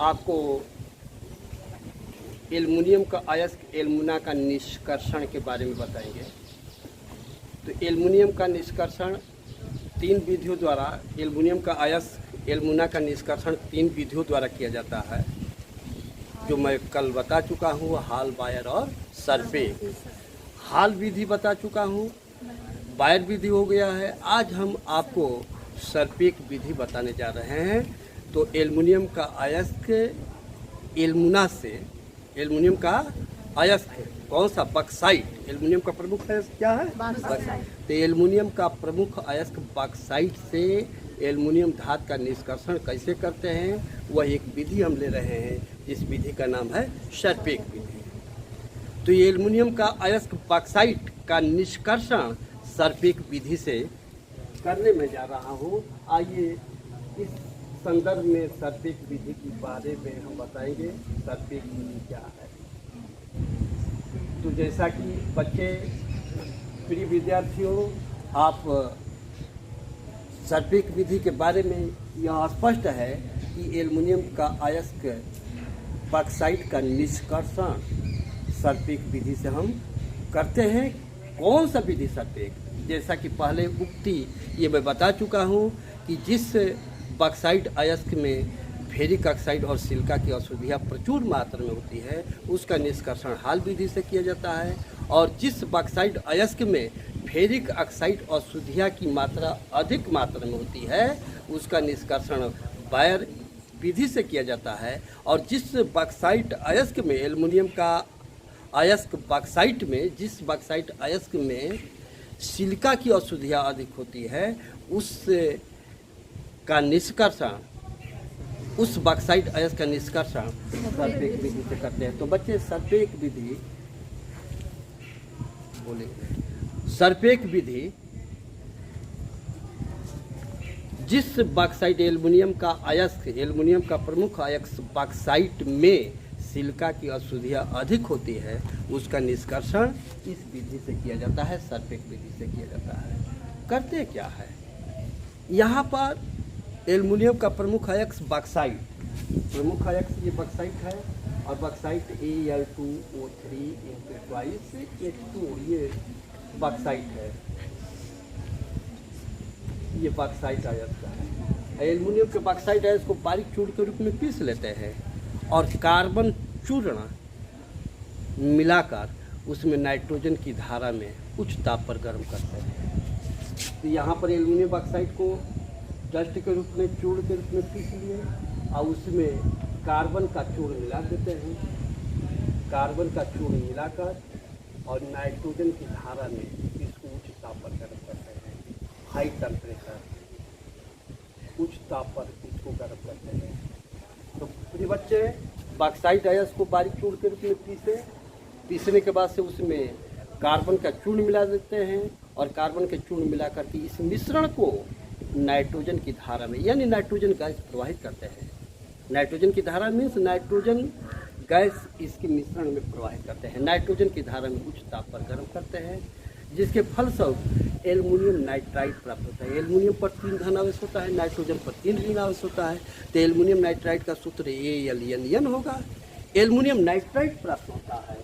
आपको एल्युमिनियम का अयस्क एल्युमिना का निष्कर्षण के बारे में बताएंगे। तो एल्युमिनियम का निष्कर्षण 3 विधियों द्वारा, एल्युमिनियम का अयस्क एल्युमिना का निष्कर्षण 3 विधियों द्वारा किया जाता है, जो मैं कल बता चुका हूँ, हाल, बायर और सरपेक। हाल विधि बता चुका हूँ, बायर विधि हो गया है। आज हम आपको सरपेक विधि बताने जा रहे हैं। तो एल्युमिनियम का अयस्क एल्युमिना से, एल्युमिनियम का अयस्क कौन सा? बॉक्साइट। एल्युमिनियम का प्रमुख अयस्क क्या है? बॉक्साइट। तो एल्युमिनियम का प्रमुख अयस्क बॉक्साइट से एल्युमिनियम धातु का निष्कर्षण कैसे करते हैं, वह एक विधि हम ले रहे हैं, जिस विधि का नाम है सरपेक विधि। तो ये एल्युमिनियम का अयस्क बॉक्साइट का निष्कर्षण सरपेक विधि से करने में जा रहा हूँ। आइए इस संदर्भ में सरपेक विधि के बारे में हम बताएंगे, सरपेक विधि क्या है। तो जैसा कि बच्चे, प्रिय विद्यार्थियों, आप सरपेक विधि के बारे में यह स्पष्ट है कि एल्युमिनियम का अयस्क बॉक्साइट का निष्कर्षण सरपेक विधि से हम करते हैं। कौन सा विधि? सरपेक। जैसा कि पहले उक्ति ये मैं बता चुका हूँ कि जिस बॉक्साइट अयस्क में फेरिक ऑक्साइड और सिलिका की अशुद्धियाँ प्रचुर मात्रा में होती है, उसका निष्कर्षण हाल विधि से किया जाता है। और जिस बॉक्साइट अयस्क में फेरिक ऑक्साइड और अशुद्धियाँ की मात्रा अधिक मात्रा में होती है, उसका निष्कर्षण बायर विधि से किया जाता है। और जिस बॉक्साइट अयस्क में, एल्युमिनियम का अयस्क बॉक्साइट में, जिस बॉक्साइट अयस्क में सिलिका की अशुद्धियाँ अधिक होती है, उस का निष्कर्षण, उस बॉक्साइट अयस्क का निष्कर्षण सरपेक विधि से करते हैं। तो बच्चे, सरपेक विधि बोलेंगे। सरपेक विधि जिस बॉक्साइट, एल्युमिनियम का अयस्क, एल्युमिनियम का प्रमुख अयस्क बॉक्साइट में सिलिका की अशुद्धियाँ अधिक होती है, उसका निष्कर्षण इस विधि से किया जाता है, सरपेक विधि से किया जाता है। करते क्या है? यहाँ पर एल्युमिनियम का प्रमुख अयस्क बॉक्साइट, प्रमुख अयस्क ये बॉक्साइट है, और बॉक्साइट Al2O3 ट्वाइस H2, ये बॉक्साइट है, ये बॉक्साइट अयस्क है। एल्युमिनियम के बॉक्साइट अयस्क को बारीक चूर्ण के रूप में पीस लेते हैं और कार्बन चूर्ण मिलाकर उसमें नाइट्रोजन की धारा में उच्च ताप पर गर्म करते हैं। तो यहाँ पर एल्युमिनियम बॉक्साइट को डस्ट के रूप में, चूर्ण के रूप में पीस लिए और उसमें कार्बन का चूर्ण मिला देते हैं। कार्बन का चूर्ण मिलाकर और नाइट्रोजन की धारा में इसको उच्च ताप पर गर्म करते हैं, हाई टेम्परेचर, उच्च ताप पर इसको गर्म करते हैं। तो प्रिय बच्चे, बॉक्साइट अयस्क को बारीक चूर्ण के रूप में पीसने के बाद से उसमें कार्बन का चूर्ण मिला देते हैं और कार्बन के चूर्ण मिला करके इस मिश्रण को नाइट्रोजन की धारा में, यानी नाइट्रोजन गैस प्रवाहित करते हैं। नाइट्रोजन की धारा मीन्स नाइट्रोजन गैस इसके मिश्रण में प्रवाहित करते हैं, नाइट्रोजन की धारा में उच्च ताप पर गर्म करते हैं, जिसके फलस्वरूप एल्युमिनियम नाइट्राइड प्राप्त होता है। एल्युमिनियम पर 3 धन आवेश होता है, नाइट्रोजन पर 3 ऋण आवेश होता है। तो एल्युमिनियम नाइट्राइड का सूत्र AlNN होगा। एल्युमिनियम नाइट्राइड प्राप्त होता है,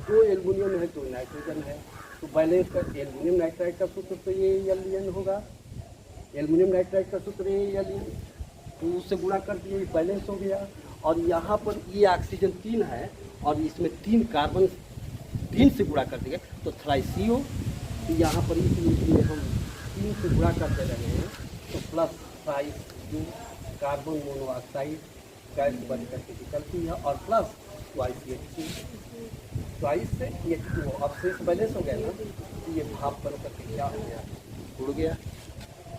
2 एल्युमिनियम है 2 नाइट्रोजन है, तो बैलेंस का एल्युमिनियम नाइट्राइड का सूत्र तो AlN होगा। एल्युमिनियम नाइट्राइड का सूत्र AlN, तो उससे गुणा कर दिए, बैलेंस हो गया। और यहाँ पर ये ऑक्सीजन 3 है और इसमें 3 कार्बन 3 से गुणा कर दिए तो थ्राइसियो। यहाँ पर इसमें हम 3 से गुणा करते रहे हैं तो प्लस थ्राइसियो, कार्बन मोनोऑक्साइड गैस बन करके निकलती है, और प्लस ट्वाइस से H2O, अब शेष बैलेंस हो गया ना, तो ये भाप बन करके क्या हो गया? उड़ गया।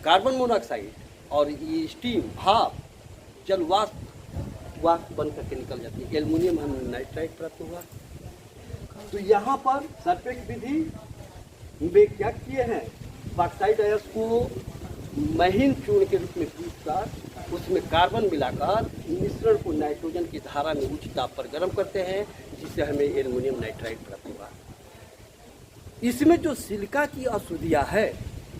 कार्बन मोनोऑक्साइड और ये स्टीम, भाप, जल वाष्प बन करके निकल जाती है। एल्युमिनियम हमें नाइट्राइड प्राप्त हुआ। तो यहाँ पर सरपेक विधि में क्या किए हैं? बॉक्साइट अयस्क को महीन चूर्ण के रूप में पीसकर उसमें कार्बन मिलाकर मिश्रण को नाइट्रोजन की धारा में उच्च ताप पर गर्म करते हैं, जिससे हमें एल्युमिनियम नाइट्राइड प्राप्त हुआ। इसमें जो सिलिका की अशुद्धियाँ है,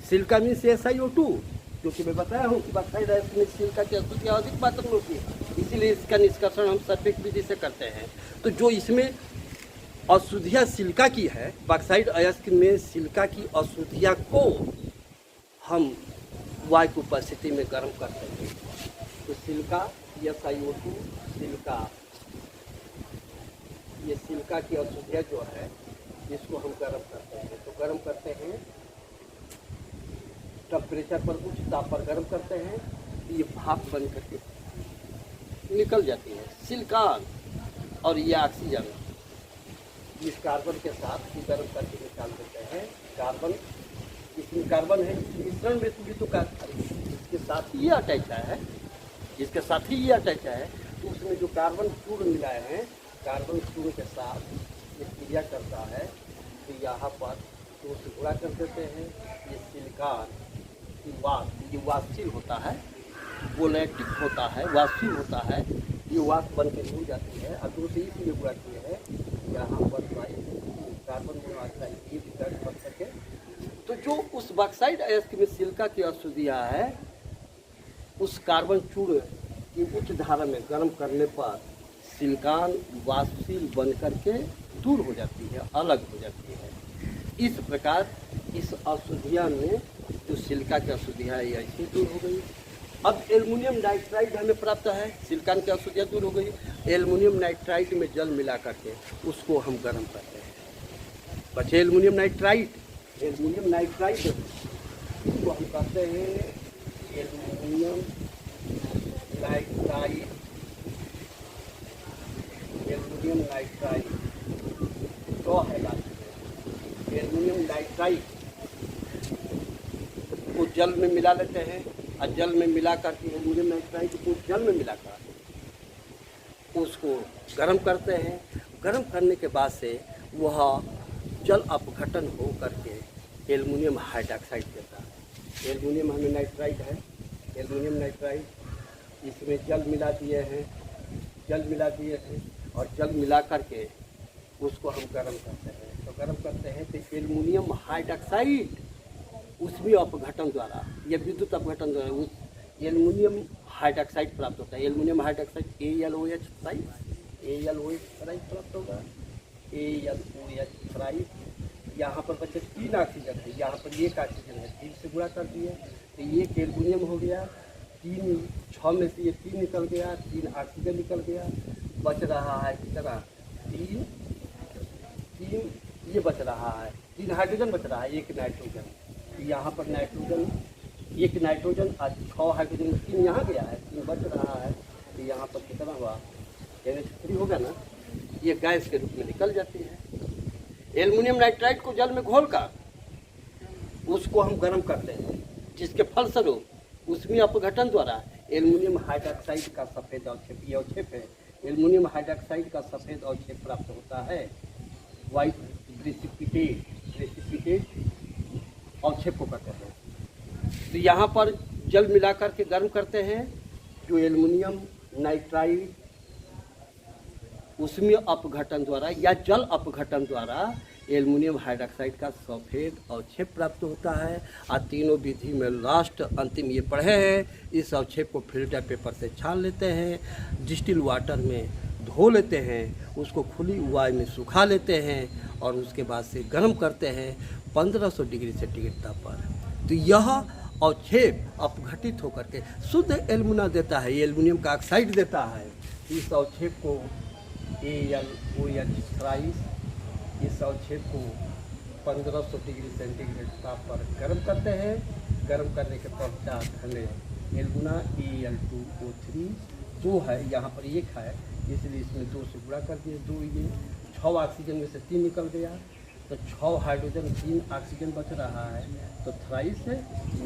सिलिका मीन्स SiO2, क्योंकि मैं बताया हूँ कि बॉक्साइट अयस्क में सिलिका की अशुद्धियाँ अधिक मात्रा में होती है, इसीलिए इसका निष्कर्षण हम सर्पेक विधि से करते हैं। तो जो इसमें अशुद्धियाँ सिलिका की है, बॉक्साइट अयस्क में सिलिका की अशुद्धियाँ को हम वायु की उपस्थिति में गर्म करते हैं। तो सिलिका SiO2 सिलिका, ये सिलिका की अशुद्धियाँ जो है इसको हम गर्म करते हैं। तो गर्म करते हैं, टेम्परेचर पर उच्च ताप पर गर्म करते हैं, तो ये भाप बन करके निकल जाती है। सिलिकॉन और ये ऑक्सीजन इस कार्बन के साथ ही गर्म करके निकाल देते हैं। कार्बन, इसमें कार्बन है, मिश्रण में भी तो इसके साथ ही ये अटैच है, इसके साथ ही ये अटैच है। तो उसमें जो कार्बन चूर्ण मिलाए हैं, कार्बन चूर्ण के साथ ये क्रिया करता है। तो यहाँ पर तो उसे गुणा कर देते हैं। ये सिलिकॉन ये वाष्पशील होता है, वोलेटिक होता है, वाष्पशील होता है, ये वाष्प बन के हो जाती है। और दूसरे इसलिए गुणा किए हैं यहाँ पर कार्बन मोनोऑक्साइड ये भी गर्म कर सके। तो जो उस बॉक्साइट अयस्क में सिलिका की अशुद्धियाँ है, उस कार्बन चूर्ण की उच्च धारा में गर्म करने पर सिलिकॉन वाष्पशील बन करके दूर हो जाती है, अलग हो जाती है। इस प्रकार इस अशुद्धियाँ में जो सिलिका की अशुद्धियाँ है ऐसी दूर हो गई। अब एल्युमिनियम नाइट्राइड हमें प्राप्त है, सिलिकॉन की अशुद्धियाँ दूर हो गई। एल्युमिनियम नाइट्राइड में जल मिला करके उसको हम गर्म करते हैं। बचे एल्युमिनियम नाइट्राइड, एल्युमिनियम नाइट्राइड इसको हम कहते हैं एल्युमिनियम नाइट्राइड। एल्युमिनियम नाइट्राइड तो है एल्युमिनियम नाइट्राइड को जल में मिला लेते हैं, और जल में मिला करके एल्युमिनियम नाइट्राइड को जल में मिलाकर उसको गर्म करते हैं। गर्म करने के बाद से वह जल अपघटन हो करके एल्युमिनियम हाइड्रॉक्साइड देता है। एल्युमिनियम हमें नाइट्राइड है, एल्युमिनियम नाइट्राइड, इसमें जल मिला दिए हैं, जल मिला दिए हैं और जल मिला करके उसको हम गर्म करते हैं। तो गर्म करते हैं तो एल्युमिनियम हाइड्रॉक्साइड उसमें अपघटन द्वारा या विद्युत अपघटन द्वारा उस एल्युमिनियम हाइड्रॉक्साइड प्राप्त होता है। एल्युमिनियम हाइड्रॉक्साइड AlOH प्राप्त होगा, AlOH। यहाँ पर बचे 3 ऑक्सीजन है, यहाँ पर 1 ऑक्सीजन है, 3 से गुणा कर दिए तो ये एल्युमिनियम हो गया। 6 में से ये 3 निकल गया, 3 ऑक्सीजन निकल गया, बच रहा है कितना 3 ये बच रहा है, 3 हाइड्रोजन बच रहा है, 1 नाइट्रोजन। यहाँ पर नाइट्रोजन 1 नाइट्रोजन और 6 हाइड्रोजन, 3 यहाँ गया है, 3 बच रहा है। तो यहाँ पर कितना हुआ, NH3 होगा ना, ये गैस के रूप में निकल जाती है। एल्युमिनियम नाइट्राइड को जल में घोलकर उसको हम गर्म करते हैं, जिसके फलस्वरूप उसमें अपघटन द्वारा एल्युमिनियम हाइड्रॉक्साइड का सफ़ेद अवक्षेप, ये अवक्षेप है, एल्युमिनियम हाइड्रॉक्साइड का सफ़ेद अवक्षेप प्राप्त होता है। वाइट प्रेसिपिटेट अवक्षेप को कहते हैं। तो यहाँ पर जल मिलाकर के गर्म करते हैं, जो एल्युमिनियम नाइट्राइड उसमें अपघटन द्वारा या जल अपघटन द्वारा एल्युमिनियम हाइड्रॉक्साइड का सफ़ेद अवक्षेप प्राप्त होता है। और तीनों विधि में लास्ट अंतिम ये पढ़े हैं, इस अवक्षेप को फिल्टर पेपर से छान लेते हैं, डिस्टिल वाटर में धो लेते हैं, उसको खुली वायु में सुखा लेते हैं और उसके बाद से गर्म करते हैं 1500 डिग्री सेंटीग्रेड ताप पर। तो यह अवक्षेप अपघटित होकर के शुद्ध एल्युमिना देता है, एल्युमिनियम का ऑक्साइड देता है। इस अवक्षेप को AlOH, इस अवक्षेप को 1500 डिग्री सेंटीग्रेड ताप पर गर्म करते हैं। गर्म करने के पश्चात हमें एल्युमिना Al2O3 2 है, यहाँ पर 1 है, इसलिए इसमें 2 से गुणा कर दिए, 2 ये 6 ऑक्सीजन में से 3 निकल गया, तो 6 हाइड्रोजन 3 ऑक्सीजन बच रहा है, तो थ्राइस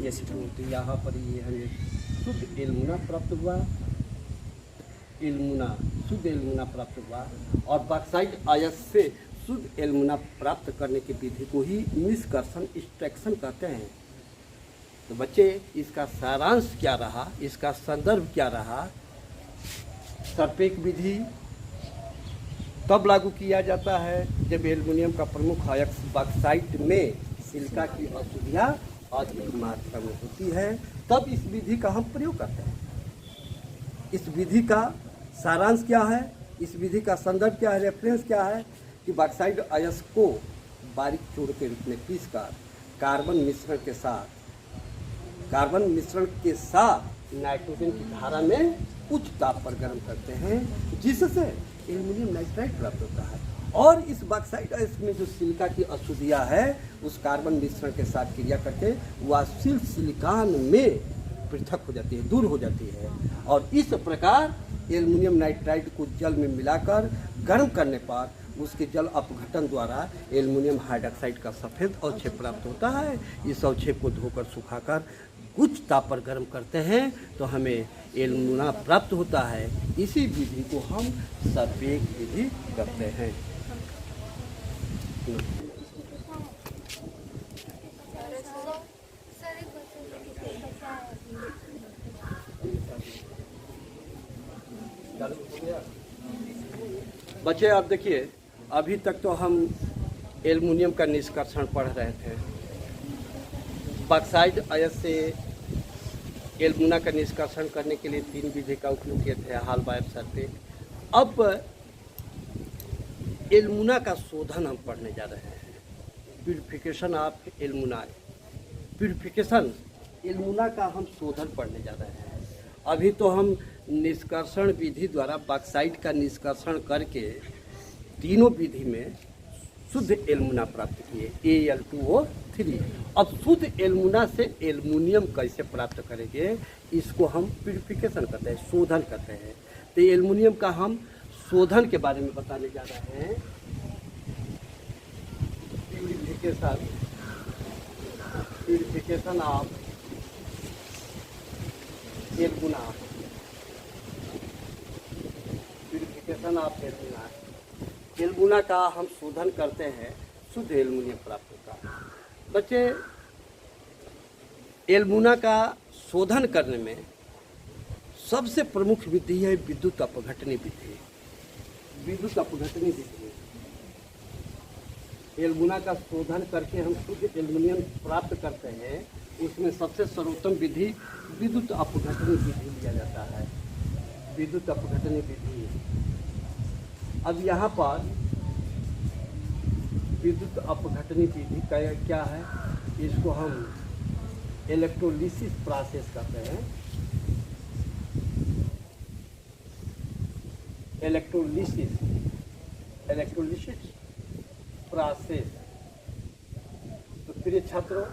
H2। तो यहाँ पर ये हमें शुद्ध एल्युमिना प्राप्त हुआ, शुद्ध एल्युमिना प्राप्त हुआ। और बॉक्साइट अयस्क से शुद्ध एल्युमिना प्राप्त करने की विधि को ही निष्कर्षण एक्सट्रैक्शन कहते हैं। तो बच्चे, इसका सारांश क्या रहा, इसका संदर्भ क्या रहा। सर्पेक विधि तब लागू किया जाता है जब एल्युमिनियम का प्रमुख अयस्क बॉक्साइट में सिलिका की अशुद्धियाँ अधिक मात्रा में होती है, तब इस विधि का हम प्रयोग करते हैं। इस विधि का सारांश क्या है, इस विधि का संदर्भ क्या है, रेफरेंस क्या है कि बॉक्साइट अयस्क को बारीक चूर्ण के रूप में पीसकर कार्बन मिश्रण के साथ नाइट्रोजन की धारा में उच्च ताप पर गर्म करते हैं, जिससे एल्युमिनियम नाइट्राइड प्राप्त होता है। और इस बॉक्साइट अयस्क में जो सिलिका की अशुद्धियाँ है उस कार्बन मिश्रण के साथ क्रिया करके वह सिलिकॉन में पृथक हो जाती है, दूर हो जाती है। और इस प्रकार एल्युमिनियम नाइट्राइड को जल में मिलाकर गर्म करने पर उसके जल अपघटन द्वारा एल्युमिनियम हाइड्रॉक्साइड का सफ़ेद अवक्षेप प्राप्त होता है। इस अवक्षेप को धोकर सुखाकर उच्च ताप पर गर्म करते हैं तो हमें एल्युमिना प्राप्त होता है। इसी विधि को हम संवेग विधि करते हैं। बच्चे आप देखिए, अभी तक तो हम एल्युमिनियम का निष्कर्षण पढ़ रहे थे। बॉक्साइट अयस्क से एल्युमिना का निष्कर्षण करने के लिए 3 विधि का उपयोग किए थे, हाल बाइफ सर्फेट। अब एल्युमिना का शोधन हम पढ़ने जा रहे हैं, purification of alumina. Purification alumina का हम शोधन पढ़ने जा रहे हैं। अभी तो हम निष्कर्षण विधि द्वारा बॉक्साइट का निष्कर्षण करके तीनों विधि में शुद्ध एल्युमिना प्राप्त किए, Al2O3। अब शुद्ध एल्युमिना से एल्युमिनियम कैसे प्राप्त करेंगे, इसको हम प्यूरिफिकेशन करते हैं, शोधन करते हैं। तो एल्युमिनियम का हम शोधन के बारे में बताने जा रहे हैं। Purification of alumina. Purification of alumina, alumina का हम शोधन करते हैं, शुद्ध एल्युमिनियम प्राप्त होता है। बच्चे, एल्युमिना का शोधन करने में सबसे प्रमुख विधि है विद्युत अपघटनी विधि। विद्युत अपघटनी विधि, एल्युमिना का शोधन करके हम शुद्ध एल्युमिनियम प्राप्त करते हैं। उसमें सबसे सर्वोत्तम विधि विद्युत अपघटनी विधि लिया जाता है, विद्युत अपघटनी विधि। अब यहाँ पर विद्युत अपघटनी विधि का क्या है, इसको हम इलेक्ट्रोलिसिस प्रोसेस कहते हैं। Electrolysis process. तो प्रिय छात्रों,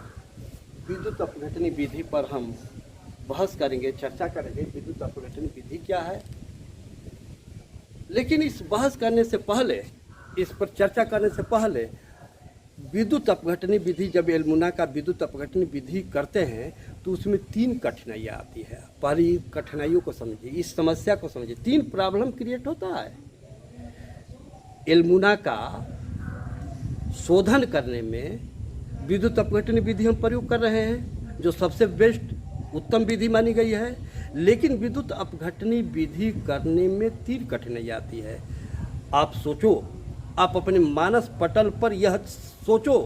विद्युत अपघटनी विधि पर हम बहस करेंगे, चर्चा करेंगे विद्युत अपघटनी विधि क्या है। लेकिन इस बहस करने से पहले, इस पर चर्चा करने से पहले, विद्युत अपघटनी विधि, जब एल्युमिना का विद्युत अपघटनी विधि करते हैं तो उसमें 3 कठिनाइयाँ आती है। पहली कठिनाइयों को समझिए, इस समस्या को समझिए। 3 प्रॉब्लम क्रिएट होता है एल्युमिना का शोधन करने में। विद्युत अपघटनी विधि हम प्रयोग कर रहे हैं जो सबसे बेस्ट उत्तम विधि मानी गई है, लेकिन विद्युत अपघटनी विधि करने में 3 कठिनाइयाँ आती है। आप सोचो, आप अपने मानस पटल पर यह सोचो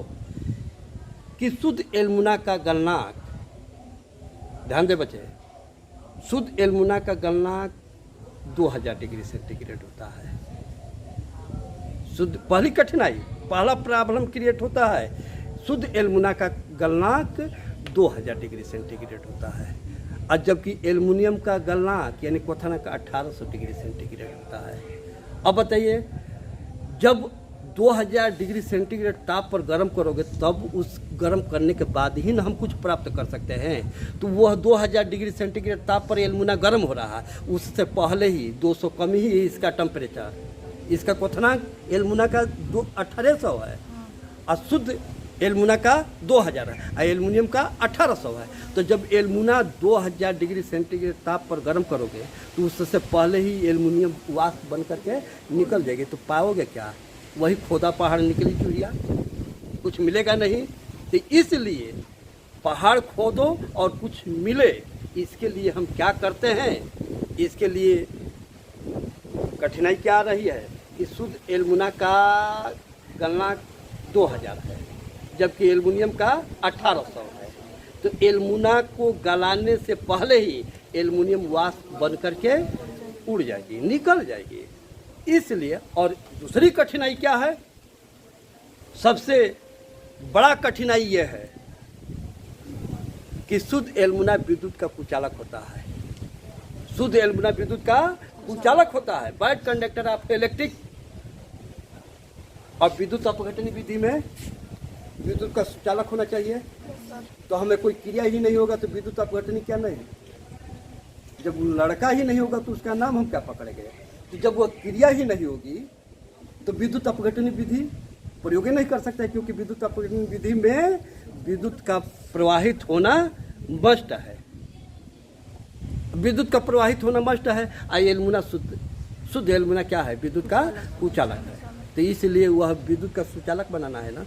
कि शुद्ध एल्युमिना का गलनांक, ध्यान दे बच्चे, शुद्ध एल्युमिना का गलनांक 2000 डिग्री सेंटीग्रेड होता है। शुद्ध, पहली कठिनाई, पहला प्रॉब्लम क्रिएट होता है, शुद्ध एल्युमिना का गलनांक 2000 डिग्री सेंटीग्रेड होता है। और जबकि एल्युमिनियम का गलनांक यानी क्वथनांक 1800 डिग्री सेंटीग्रेड होता है। अब बताइए, जब 2000 डिग्री सेंटीग्रेड ताप पर गर्म करोगे तब उस गर्म करने के बाद ही ना हम कुछ प्राप्त कर सकते हैं। तो वह 2000 डिग्री सेंटीग्रेड ताप पर एल्युमिना गर्म हो रहा है, उससे पहले ही 200 कम ही इसका टेम्परेचर, इसका क्वथनांक एल्युमिना का 1800 है और शुद्ध एल्युमिना का 2000 है और एल्युमिनियम का 1800 है। तो जब एल्युमिना 2000 डिग्री सेंटीग्रेड ताप पर गर्म करोगे तो उससे पहले ही एल्युमिनियम वाष्प बन करके निकल जाएगी। तो पाओगे क्या, वही खोदा पहाड़ निकली चूड़िया, कुछ मिलेगा नहीं। तो इसलिए पहाड़ खोदो और कुछ मिले, इसके लिए हम क्या करते हैं, इसके लिए कठिनाई क्या आ रही है कि शुद्ध एल्युमिना का गलनांक 2000 है जबकि एल्युमिनियम का 1800 है। तो एल्युमिना को गलाने से पहले ही एल्युमिनियम वाष्प बन करके उड़ जाएगी, निकल जाएगी। इसलिए, और दूसरी कठिनाई क्या है, सबसे बड़ा कठिनाई यह है कि शुद्ध एल्युमिना विद्युत का कुचालक होता है। शुद्ध एल्युमिना विद्युत का कुचालक होता है, बैड कंडक्टर ऑफ इलेक्ट्रिक। और विद्युत अपघटन विधि में विद्युत का सुचालक होना चाहिए। तो हमें कोई क्रिया ही नहीं होगा तो विद्युत अपघटन क्या नहीं। जब लड़का ही नहीं होगा तो उसका नाम हम क्या पकड़ेंगे। तो जब वह क्रिया ही नहीं होगी तो विद्युत अपघटन विधि प्रयोग नहीं कर सकता है, क्योंकि विद्युत अपघटन विधि में विद्युत का प्रवाहित होना मस्ट है। विद्युत का प्रवाहित होना मस्ट है। एल्युमिना शुद्ध एल्युमिना क्या है, विद्युत का कुचालक है। तो इसलिए वह विद्युत का सुचालक बनाना है ना।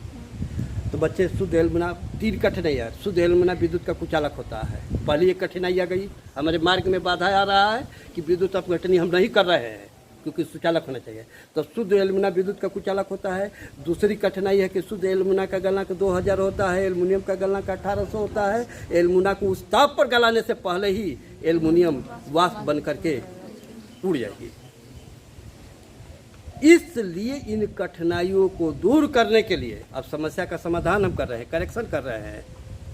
तो बच्चे, शुद्ध एल्युमिना 3 कठिनाई है। शुद्ध एल्युमिना विद्युत का कुचालक होता है। पहली एक कठिनाई आ गई, हमारे मार्ग में बाधा आ रहा है कि विद्युत अपघटनी हम नहीं कर रहे हैं क्योंकि सुचालक होना चाहिए। तो शुद्ध एल्युमिना विद्युत का कुचालक होता है। दूसरी कठिनाई है कि शुद्ध एल्युमिना का गलनांक 2000 होता है, एल्युमिनियम का गलनांक 1800 होता है। एल्युमिना को उस ताप पर गलाने से पहले ही एल्युमिनियम वाष्प बन करके उड़ जाएगी। इसलिए इन कठिनाइयों को दूर करने के लिए अब समस्या का समाधान हम कर रहे हैं, करेक्शन कर रहे हैं।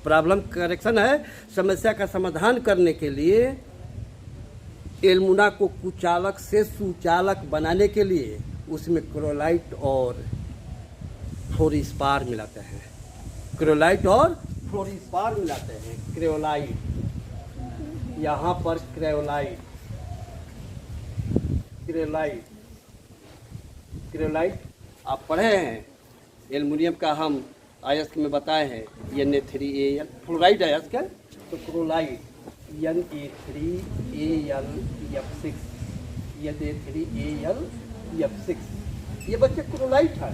प्रॉब्लम करेक्शन है। समस्या का समाधान करने के लिए एल्युमिना को कुचालक से सुचालक बनाने के लिए उसमें क्रोलाइट और फ्लोरिस्पार मिलाते हैं। क्रोलाइट और फ्लोरिस्पार मिलाते हैं। क्रोलाइट, यहाँ पर क्रोलाइट, क्रोलाइट, क्रोलाइट आप पढ़े हैं। एल्युमिनियम का हम अयस्क में बताए हैं Na3Al, फ्लोराइड अयस्क है। तो क्रोलाइट Na3Al(F6), Na3Al(F6), ये बच्चे क्रोलाइट है।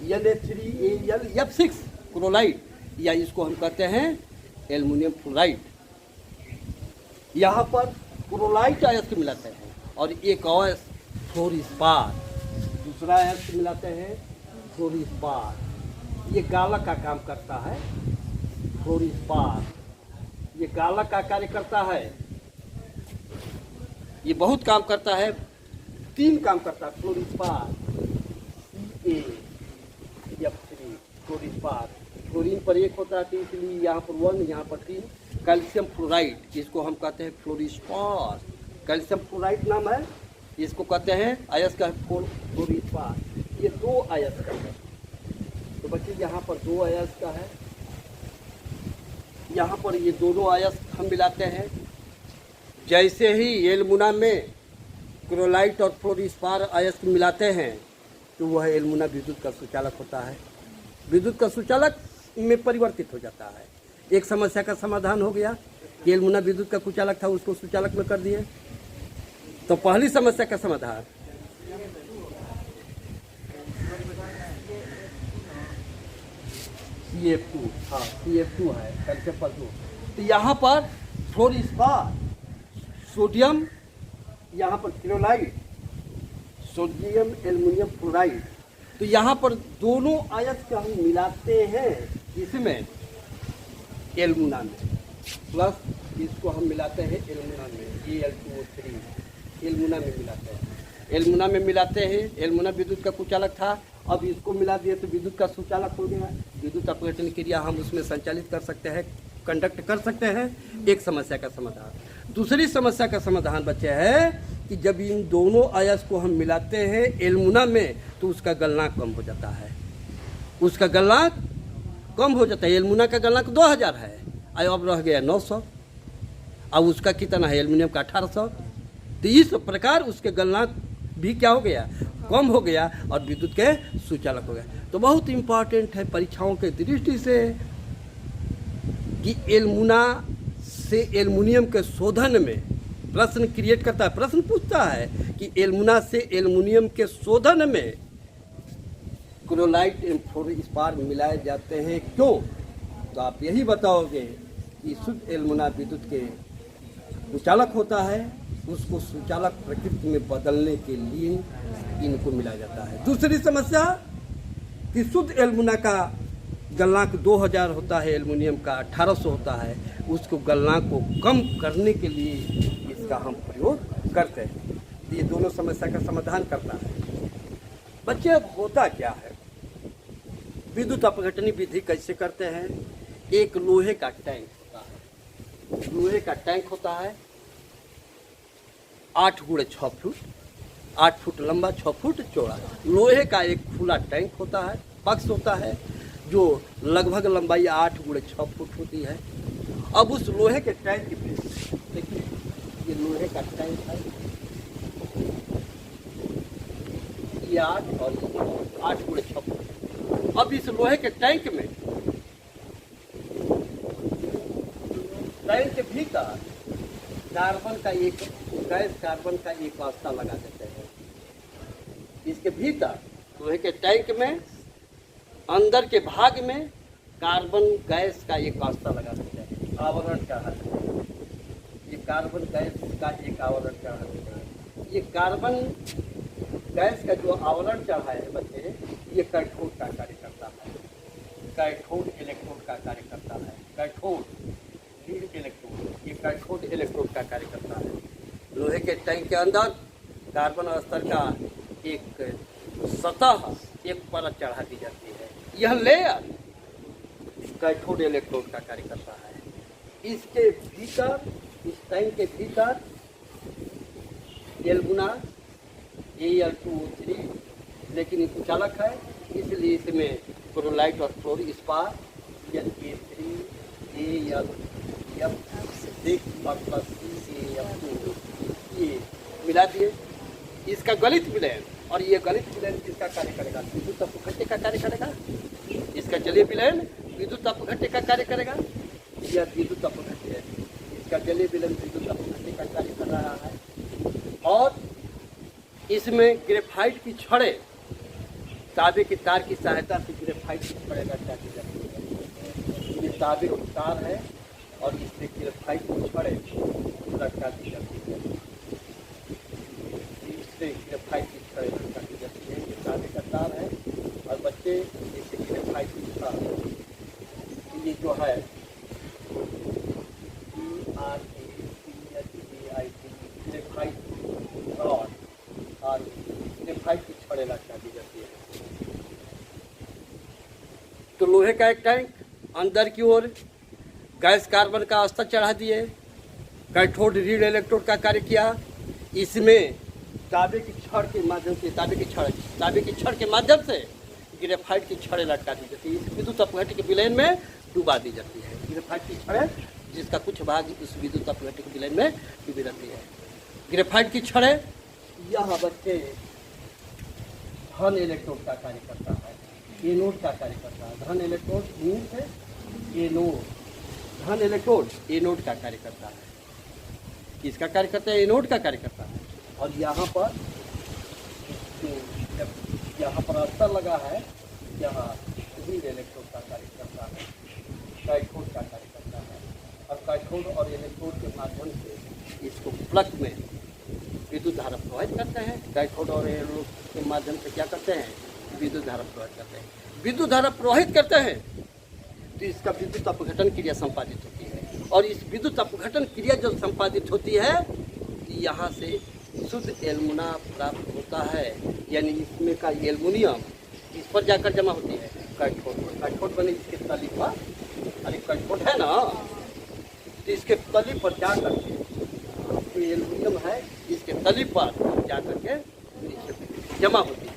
Na3Al(F6) क्रोलाइट, या इसको हम कहते हैं एल्युमिनियम फ्लोराइड। यहाँ पर क्रोलाइट अयस्क मिलाते हैं और एक और फ्लोरिस्पार, दूसरा अयस्क मिलाते हैं फ्लोरिस्पार। ये गालक का काम करता है। फ्लोरिस्पार ये गालक का कार्य करता है। ये बहुत काम करता है, 3 काम करता है फ्लोरिस्पार। Ca(F3) फ्लोरिस्पार, फ्लोरीन पर 1 होता है तो इसलिए यहाँ पर 1, यहाँ पर 3। कैल्शियम फ्लोराइड, इसको हम कहते हैं फ्लोरिस्पार। कैल्शियम फ्लोराइड नाम है, इसको कहते हैं अयस्क का फ्लोरिस्पार। ये 2 अयस्क का है। तो बच्चे, यहाँ पर 2 अयस्क का है, यहाँ पर ये दोनों अयस्क हम मिलाते हैं। जैसे ही एल्युमिना में क्रोलाइट और फ्लोरिस्पार अयस्क मिलाते हैं तो वह एल्युमिना विद्युत का सुचालक होता है। विद्युत का सुचालक में परिवर्तित हो जाता है। एक समस्या का समाधान हो गया कि एल्युमिना विद्युत का कुचालक था, उसको सुचालक में कर दिए। तो पहली समस्या का समाधान, CF2, हाँ CF2 है, कैल्शियम पर 2। तो यहाँ पर फ्लोरिस्पार, सोडियम, यहाँ पर क्लोराइड, सोडियम एल्युमिनियम फ्लोराइड। तो यहाँ पर दोनों अयस्क हम मिलाते हैं इसमें एल्युमिना में, प्लस इसको हम मिलाते हैं एल्युमिना में, Al2O3 एल्युमिना में मिलाते हैं। एल्युमिना में मिलाते हैं, एल्युमिना विद्युत का कुचालक था, अब इसको मिला दिए तो विद्युत का सुचालक हो गया। विद्युत अपघटन क्रिया हम उसमें संचालित कर सकते हैं, कंडक्ट कर सकते हैं। एक समस्या का समाधान। दूसरी समस्या का समाधान बच्चे है कि जब इन दोनों अयस्क को हम मिलाते हैं एल्युमिना में तो उसका गलनांक कम हो जाता है। उसका गलनांक कम हो जाता है। एल्युमिना का गलनांक 2000 है, अब रह गया 900। अब उसका कितना है, एल्युमिनियम का 1800। तो इस प्रकार उसके गलनांक भी क्या हो गया, कम हो गया और विद्युत के सुचालक हो गया। तो बहुत इंपॉर्टेंट है परीक्षाओं के दृष्टि से कि एल्युमिना से एल्युमिनियम के शोधन में प्रश्न क्रिएट करता है, प्रश्न पूछता है कि एल्युमिना से एल्युमिनियम के शोधन में क्रोलाइट एवं फ्लोरिस्पार मिलाए जाते हैं, क्यों? तो आप यही बताओगे कि शुद्ध एल्युमिना विद्युत के सुचालक होता है, उसको सुचालक प्रकृति में बदलने के लिए इनको मिलाया जाता है। दूसरी समस्या कि शुद्ध एल्युमिना का गलनांक 2000 होता है एल्युमिनियम का, 1800 होता है, उसको गलनांक को कम करने के लिए इसका हम प्रयोग करते हैं। ये दोनों समस्या का समाधान करता है। बच्चे अब होता क्या है, विद्युत अपघटनी विधि कैसे करते हैं। एक लोहे का टैंक होता है, लोहे का टैंक होता है 8 × 6 फुट, 8 फुट लंबा, 6 फुट चौड़ा। लोहे का एक खुला टैंक होता है, बक्स होता है, जो लगभग लंबाई 8 × 6 फुट होती है। अब उस लोहे के टैंक में देखिए, ये लोहे का टैंक है, ये 8 और 8 × 6 फुट। अब इस लोहे के टैंक में, टैंक के भीतर कार्बन का एक गैस, कार्बन का एक वास्ता लगा देते हैं। इसके भीतर लोहे के टैंक में अंदर के भाग में कार्बन गैस का एक वास्ता लगा देते हैं, आवरण चढ़ा देते हैं। ये कार्बन गैस का एक आवरण चढ़ा देते हैं। ये कार्बन गैस का जो आवरण चढ़ा है बच्चे, ये कैथोड का कार्य करता है, कैथोड इलेक्ट्रोड का कार्य करता है। कैथोड लीड इलेक्ट्रोड, ये कैथोड इलेक्ट्रोड का कार्य करता है। लोहे के टैंक के अंदर कार्बन स्तर का एक सतह, एक परत चढ़ा दी जाती है। यह लेयर कैथोड इलेक्ट्रोड का कार्य करता है। इसके भीतर, इस टैंक के भीतर एल गुना Al2O3, लेकिन ये कुचालक है, इसलिए इसमें क्लोराइड और फ्लोर इस्पात Na3Al ये मिला दिए। इसका गलित विलयन, और ये गलित विलयन किसका कार्य करेगा, विद्युत अपघट्य का कार्य करेगा। इसका जलीय विलयन विद्युत अपघट्य का कार्य करेगा। यह विद्युत अपघट्य है, इसका जलीय विलयन विद्युत अपघट्य का कार्य कर रहा है। और इसमें ग्रेफाइट की छड़ें, तांबे की तार की सहायता से ग्रेफाइट की छड़ें लटका दी जाती है। ये तांबे की तार है और इसमें ग्रेफाइट की छड़ें लटका दी जाती है। इससे ग्रेफाइट की छड़ें लटका दी जाती है। ये तांबे का तार है और बच्चे इससे ग्रेफाइट की तार, ये जो है ग्रेफाइट रॉड और ग्रेफाइट की छड़ें लटका दी जाती है। तो लोहे का एक टैंक, अंदर की ओर गैस कार्बन का स्तर चढ़ा दिए, कैथोड रीड इलेक्ट्रोड का कार्य किया। इसमें तांबे की छड़ के माध्यम से, तांबे की छड़ के माध्यम से ग्रेफाइट की छड़ें लटका दी जाती है। इस विद्युत अपघट्य के विलयन में डुबा दी जाती है। ग्रेफाइट की छड़ें, जिसका कुछ भाग इस विद्युत अपघट्य के विलयन में डूबी रहती है। ग्रेफाइट की छड़ें, यह बच्चे धन इलेक्ट्रोड का कार्य करता है, एनोड का कार्य करता है। धन इलेक्ट्रोड से एनोड, धन इलेक्ट्रोड एनोड का कार्य करता है। किसका कार्य करता है, एनोड का कार्य करता है। और यहाँ पर अस्तर लगा है, यहाँ रीड इलेक्ट्रोड का कार्य करता है, कैथोड का कार्य करता है। और कैथोड और इलेक्ट्रोड के माध्यम से इसको प्लग में विद्युत धारा प्रवाहित करते हैं। कैथोड और एनोड के माध्यम से क्या करते हैं, विद्युत धारा प्रवाहित करते हैं। विद्युत धारा प्रवाहित करते हैं तो इसका विद्युत अपघटन क्रिया संपादित होती है। और इस विद्युत अपघटन क्रिया जब संपादित होती है, यहाँ से शुद्ध एल्युमिना प्राप्त होता है। यानी इसमें का एल्युमिनियम इस पर जाकर जमा होती है, कैथोड। कैथोड बने इसके तली पर, अरे कैथोड है ना, तो इसके तली पर जाकर के जो एल्युमिनियम है, इसके तली पर जाकर के नीचे जमा होती है।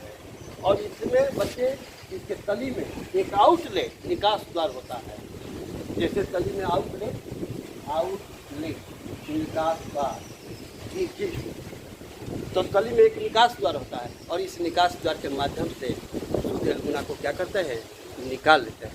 और इसमें बच्चे, इसके तली में एक आउटलेट, निकास द्वार होता है। जैसे तली में आउटलेट निकास द्वार, तो तली में एक निकास द्वार होता है। और इस निकास द्वार के माध्यम से शुद्ध एल्युमिना को क्या करते हैं, निकाल लेते हैं।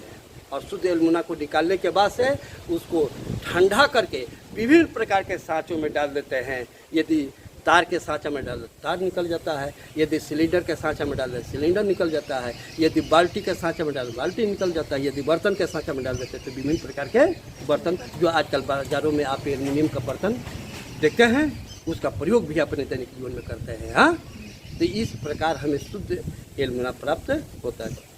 और शुद्ध एल्युमिना को निकालने के बाद से उसको ठंडा करके विभिन्न प्रकार के सांचों में डाल देते हैं। यदि तार के सांचा में डाल देते तार निकल जाता है, यदि सिलेंडर के सांचा में डाल देते सिलेंडर निकल जाता है, यदि बाल्टी के सांचा में डाल बाल्टी निकल जाता है, यदि बर्तन के सांचा में डाल देते तो विभिन्न प्रकार के बर्तन, जो आजकल बाजारों में आप एल्युमिनियम का बर्तन देखते हैं, उसका प्रयोग भी अपने दैनिक जीवन में करते हैं। हाँ, तो इस प्रकार हमें शुद्ध एल्युमिना प्राप्त होता है।